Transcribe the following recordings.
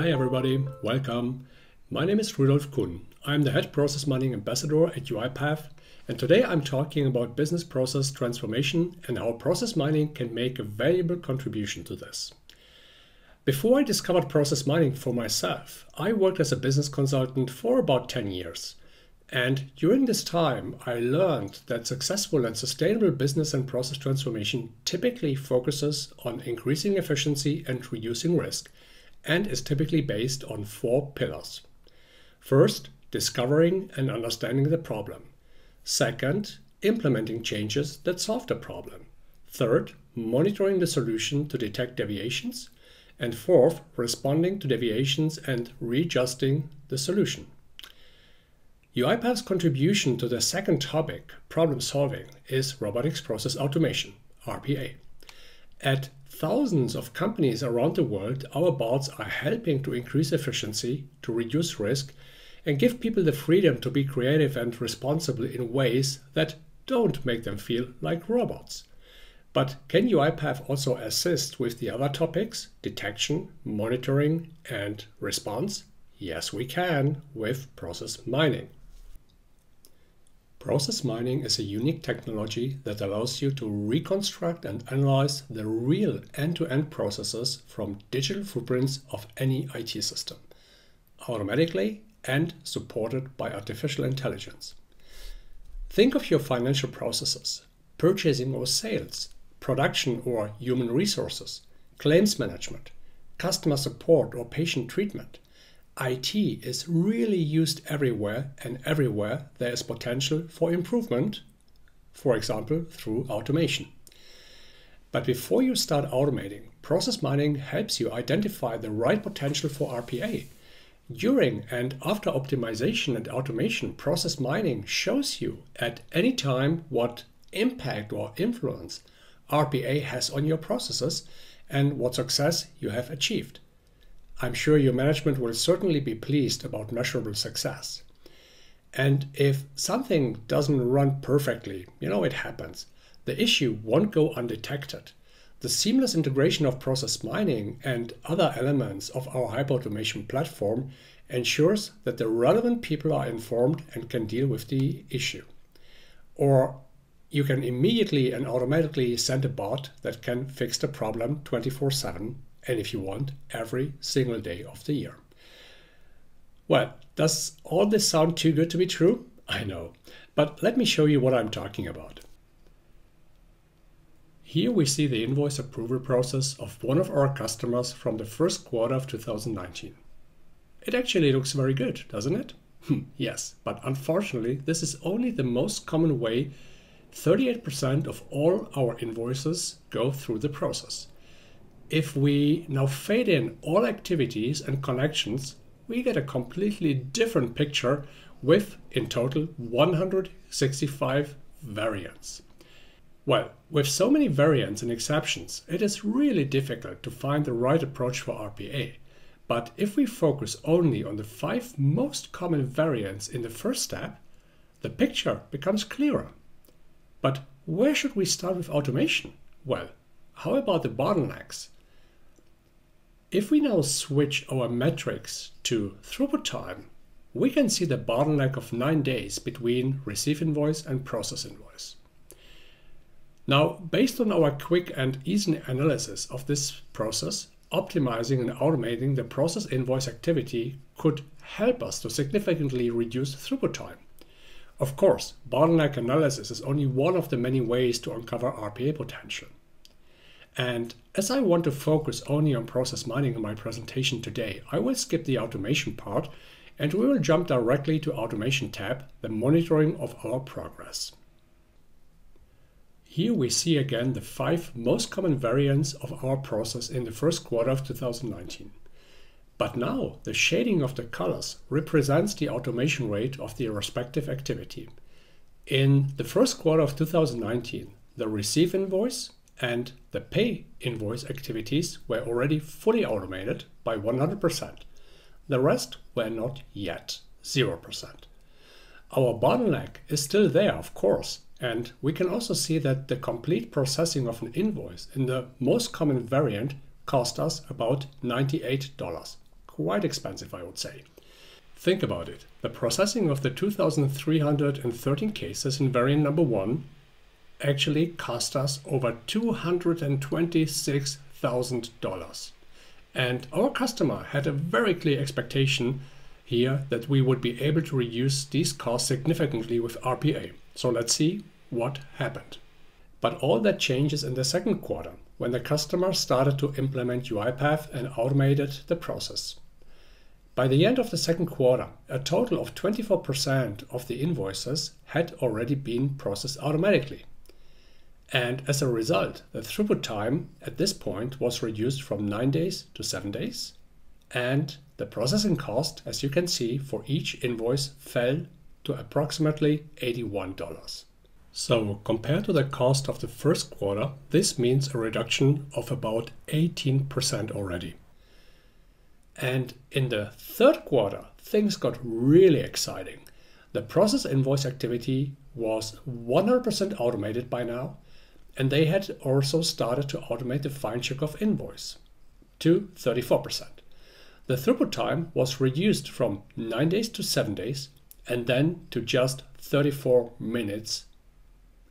Hi everybody, welcome. My name is Rudolf Kuhn. I'm the Head Process Mining Ambassador at UiPath, and today I'm talking about business process transformation and how process mining can make a valuable contribution to this. Before I discovered process mining for myself, I worked as a business consultant for about 10 years. And during this time, I learned that successful and sustainable business and process transformation typically focuses on increasing efficiency and reducing risk, and is typically based on 4 pillars. First, discovering and understanding the problem. Second, implementing changes that solve the problem. Third, monitoring the solution to detect deviations. And fourth, responding to deviations and readjusting the solution. UiPath's contribution to the second topic, problem solving, is robotics process automation, RPA. At thousands of companies around the world, our bots are helping to increase efficiency, to reduce risk, and give people the freedom to be creative and responsible in ways that don't make them feel like robots. But can UiPath also assist with the other topics, detection, monitoring, and response? Yes, we can with process mining. Process mining is a unique technology that allows you to reconstruct and analyze the real end-to-end processes from digital footprints of any IT system, automatically and supported by artificial intelligence. Think of your financial processes, purchasing or sales, production or human resources, claims management, customer support or patient treatment. IT is really used everywhere, and everywhere there is potential for improvement, for example, through automation. But before you start automating, process mining helps you identify the right potential for RPA. During and after optimization and automation, process mining shows you at any time what impact or influence RPA has on your processes and what success you have achieved. I'm sure your management will certainly be pleased about measurable success. And if something doesn't run perfectly, it happens, the issue won't go undetected. The seamless integration of process mining and other elements of our hyperautomation platform ensures that the relevant people are informed and can deal with the issue. Or you can immediately and automatically send a bot that can fix the problem 24/7. And if you want, every single day of the year. Well, does all this sound too good to be true? I know, but let me show you what I'm talking about. Here we see the invoice approval process of one of our customers from the first quarter of 2019. It actually looks very good, doesn't it? Yes, but unfortunately, this is only the most common way 38% of all our invoices go through the process. If we now fade in all activities and connections, we get a completely different picture with, in total, 165 variants. Well, with so many variants and exceptions, it is really difficult to find the right approach for RPA. But if we focus only on the 5 most common variants in the first step, the picture becomes clearer. But where should we start with automation? Well, how about the bottlenecks? If we now switch our metrics to throughput time, we can see the bottleneck of 9 days between receive invoice and process invoice. Now, based on our quick and easy analysis of this process, optimizing and automating the process invoice activity could help us to significantly reduce throughput time. Of course, bottleneck analysis is only one of the many ways to uncover RPA potential. And as I want to focus only on process mining in my presentation today, I will skip the automation part and we will jump directly to Automation tab, the monitoring of our progress. Here we see again the 5 most common variants of our process in the first quarter of 2019. But now the shading of the colors represents the automation rate of the respective activity. In the first quarter of 2019, the receive invoice and the pay invoice activities were already fully automated by 100%. The rest were not yet, 0%. Our bottleneck is still there, of course, and we can also see that the complete processing of an invoice in the most common variant cost us about $98. quite expensive, I would say. Think about it. The processing of the 2,313 cases in variant number 1 actually cost us over $226,000. And our customer had a very clear expectation here that we would be able to reduce these costs significantly with RPA. So let's see what happened. But all that changes in the second quarter, when the customer started to implement UiPath and automated the process. By the end of the second quarter, a total of 24% of the invoices had already been processed automatically. And as a result, the throughput time at this point was reduced from 9 days to 7 days. And the processing cost, as you can see, for each invoice fell to approximately $81. So compared to the cost of the first quarter, this means a reduction of about 18% already. And in the third quarter, things got really exciting. The process invoice activity was 100% automated by now, and they had also started to automate the fine check of invoice to 34%. The throughput time was reduced from 9 days to 7 days, and then to just 34 minutes.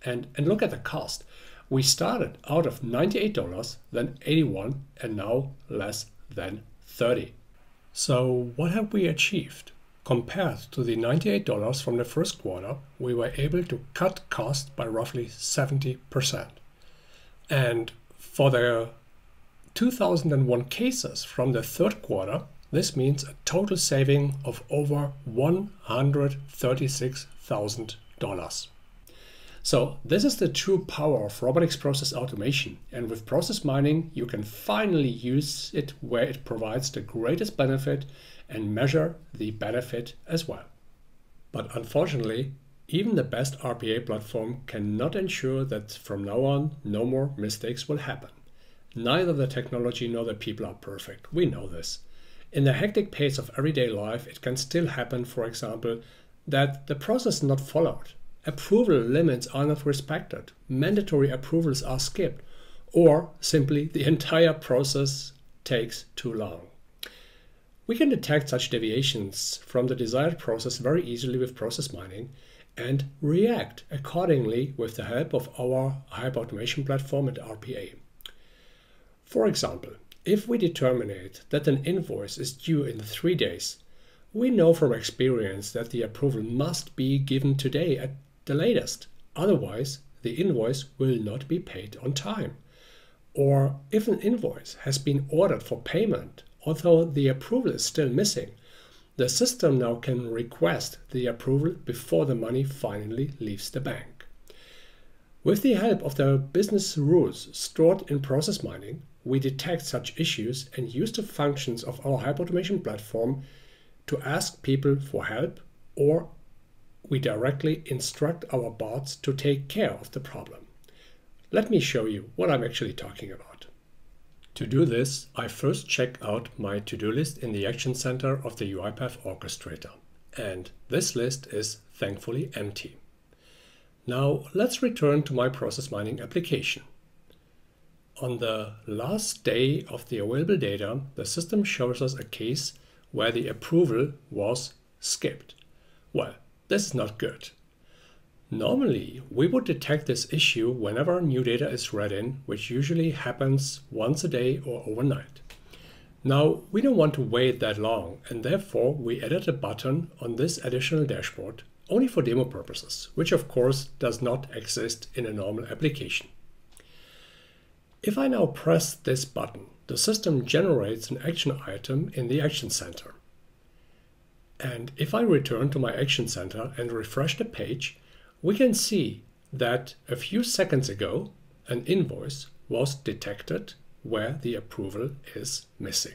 And look at the cost. We started out of $98, then $81, and now less than $30. So what have we achieved? Compared to the $98 from the first quarter, we were able to cut costs by roughly 70%. And for the 2001 cases from the third quarter, this means a total saving of over $136,000. So this is the true power of robotics process automation, and with process mining you can finally use it where it provides the greatest benefit and measure the benefit as well. But unfortunately, even the best RPA platform cannot ensure that from now on no more mistakes will happen. Neither the technology nor the people are perfect, we know this. In the hectic pace of everyday life, it can still happen, for example, that the process is not followed. Approval limits are not respected, mandatory approvals are skipped, or simply the entire process takes too long. We can detect such deviations from the desired process very easily with process mining and react accordingly with the help of our hyperautomation platform and RPA. For example, if we determine that an invoice is due in 3 days, we know from experience that the approval must be given today at the latest, otherwise the invoice will not be paid on time. Or if an invoice has been ordered for payment, although the approval is still missing, the system now can request the approval before the money finally leaves the bank. With the help of the business rules stored in process mining, we detect such issues and use the functions of our hyperautomation platform to ask people for help, or we directly instruct our bots to take care of the problem. Let me show you what I'm actually talking about. To do this, I first check out my to-do list in the Action Center of the UiPath Orchestrator. And this list is thankfully empty. Now let's return to my process mining application. On the last day of the available data, the system shows us a case where the approval was skipped. Well, this is not good. Normally, we would detect this issue whenever new data is read in, which usually happens once a day or overnight. Now, we don't want to wait that long, and therefore we added a button on this additional dashboard only for demo purposes, which of course does not exist in a normal application. If I now press this button, the system generates an action item in the Action Center. And if I return to my Action Center and refresh the page, we can see that a few seconds ago an invoice was detected where the approval is missing.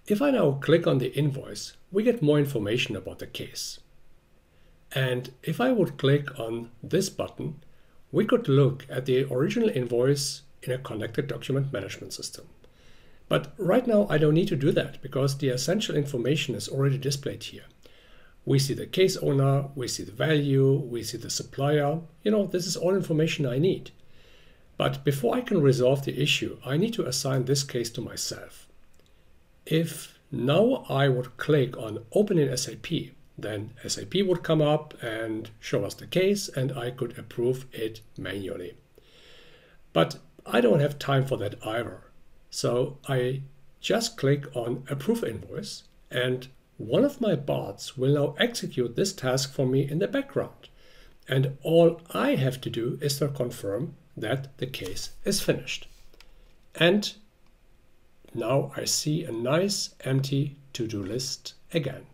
If I now click on the invoice, we get more information about the case. And if I would click on this button, we could look at the original invoice in a connected document management system. But right now I don't need to do that because the essential information is already displayed here. We see the case owner, we see the value, we see the supplier. This is all information I need. But before I can resolve the issue, I need to assign this case to myself. If now I would click on Open in SAP. Then SAP would come up and show us the case, and I could approve it manually. But I don't have time for that either. So I just click on Approve Invoice, and one of my bots will now execute this task for me in the background. And all I have to do is to confirm that the case is finished. And now I see a nice empty to-do list again.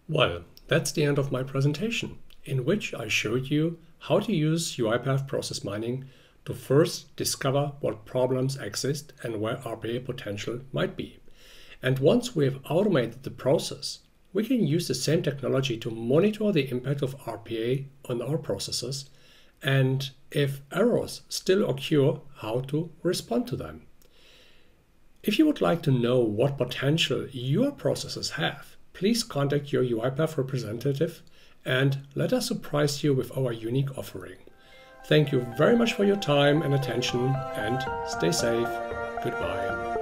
Well, that's the end of my presentation, in which I showed you how to use UiPath Process Mining to first discover what problems exist and where RPA potential might be. And once we have automated the process, we can use the same technology to monitor the impact of RPA on our processes, and if errors still occur, how to respond to them. If you would like to know what potential your processes have, please contact your UiPath representative and let us surprise you with our unique offering. Thank you very much for your time and attention, and stay safe. Goodbye.